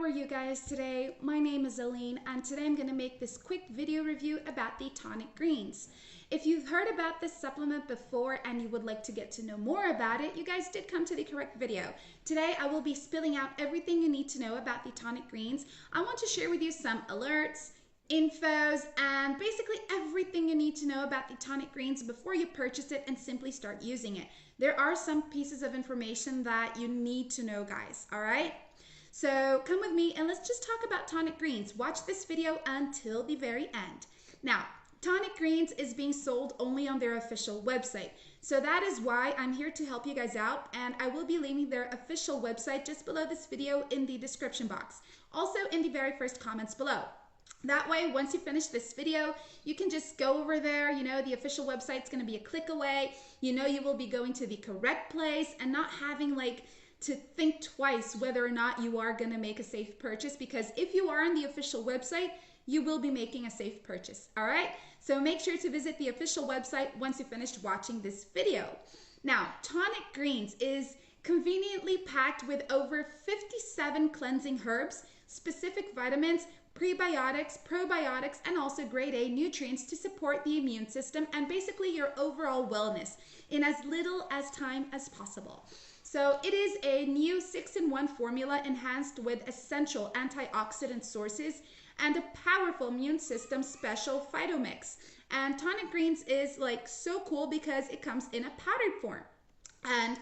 are you guys today? My name is Aline, and today I'm going to make this quick video review about the Tonic Greens. If you've heard about this supplement before and you would like to get to know more about it, you guys did come to the correct video. Today I will be spilling out everything you need to know about the Tonic Greens. I want to share with you some alerts, infos, and basically everything you need to know about the Tonic Greens before you purchase it and simply start using it. There are some pieces of information that you need to know, guys, all right? So come with me and let's just talk about Tonic Greens. Watch this video until the very end. Now, Tonic Greens is being sold only on their official website. So that is why I'm here to help you guys out, and I will be leaving their official website just below this video in the description box. Also in the very first comments below. That way, once you finish this video, you can just go over there. You know, the official website's going to be a click away. You know, you will be going to the correct place and not having to think twice whether or not you are going to make a safe purchase, because if you are on the official website, you will be making a safe purchase. All right, so make sure to visit the official website once you finished watching this video. Now, Tonic Greens is conveniently packed with over 57 cleansing herbs, specific vitamins, prebiotics, probiotics, and also grade A nutrients to support the immune system and basically your overall wellness in as little as time as possible. So it is a new 6-in-1 formula enhanced with essential antioxidant sources and a powerful immune system special phytomix. And Tonic Greens is so cool because it comes in a powdered form. And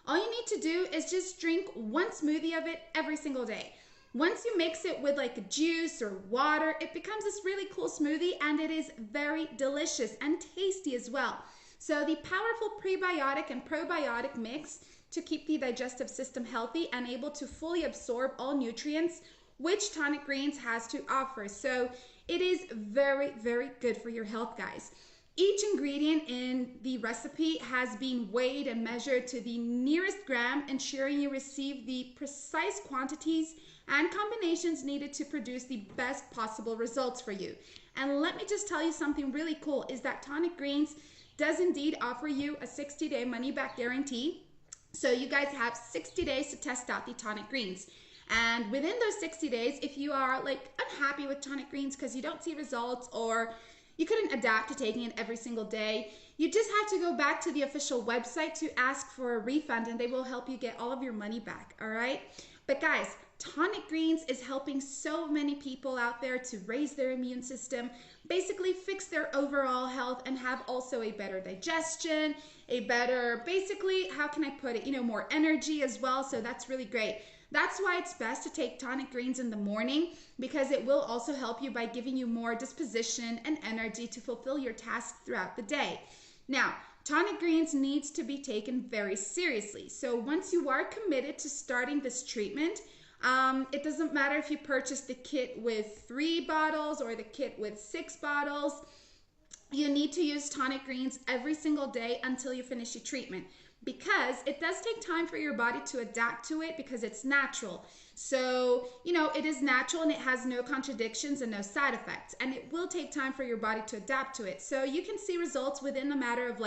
all you need to do is just drink one smoothie of it every single day. Once you mix it with a juice or water, it becomes this really cool smoothie, and it is very delicious and tasty as well. So the powerful prebiotic and probiotic mix to keep the digestive system healthy and able to fully absorb all nutrients which Tonic Greens has to offer. So it is very, very good for your health, guys. Each ingredient in the recipe has been weighed and measured to the nearest gram, ensuring you receive the precise quantities and combinations needed to produce the best possible results for you. And let me just tell you something really cool is that Tonic Greens does indeed offer you a 60-day money-back guarantee. So you guys have 60 days to test out the Tonic Greens. And within those 60 days, if you are unhappy with Tonic Greens because you don't see results or you couldn't adapt to taking it every single day, you just have to go back to the official website to ask for a refund, and they will help you get all of your money back, all right? But guys, Tonic Greens is helping so many people out there to raise their immune system, basically fix their overall health, and have also a better digestion, a better, basically, how can I put it, more energy as well. So that's really great. That's why it's best to take Tonic Greens in the morning, because it will also help you by giving you more disposition and energy to fulfill your tasks throughout the day. Now, Tonic Greens needs to be taken very seriously. So once you are committed to starting this treatment, it doesn't matter if you purchase the kit with 3 bottles or the kit with 6 bottles. You need to use Tonic Greens every single day until you finish your treatment, because it does take time for your body to adapt to it, because it's natural. So, it is natural and it has no contradictions and no side effects, and it will take time for your body to adapt to it. So you can see results within a matter of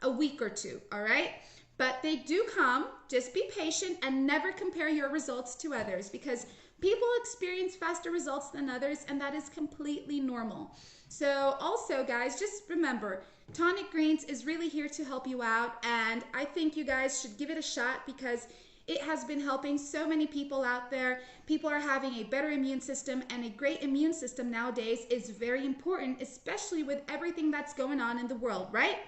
a week or 2, all right? But they do come. Just be patient and never compare your results to others, because people experience faster results than others, and that is completely normal. So also, guys, just remember, Tonic Greens is really here to help you out, and I think you guys should give it a shot because it has been helping so many people out there. People are having a better immune system, and a great immune system nowadays is very important, especially with everything that's going on in the world, right?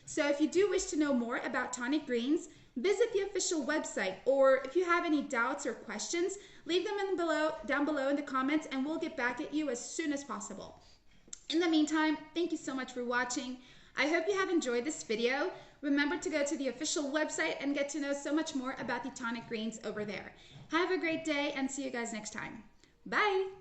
So if you do wish to know more about Tonic Greens, visit the official website, or if you have any doubts or questions, leave them down below in the comments, and we'll get back at you as soon as possible. In the meantime, thank you so much for watching. I hope you have enjoyed this video. Remember to go to the official website and get to know so much more about the Tonic Greens over there. Have a great day, and see you guys next time. Bye!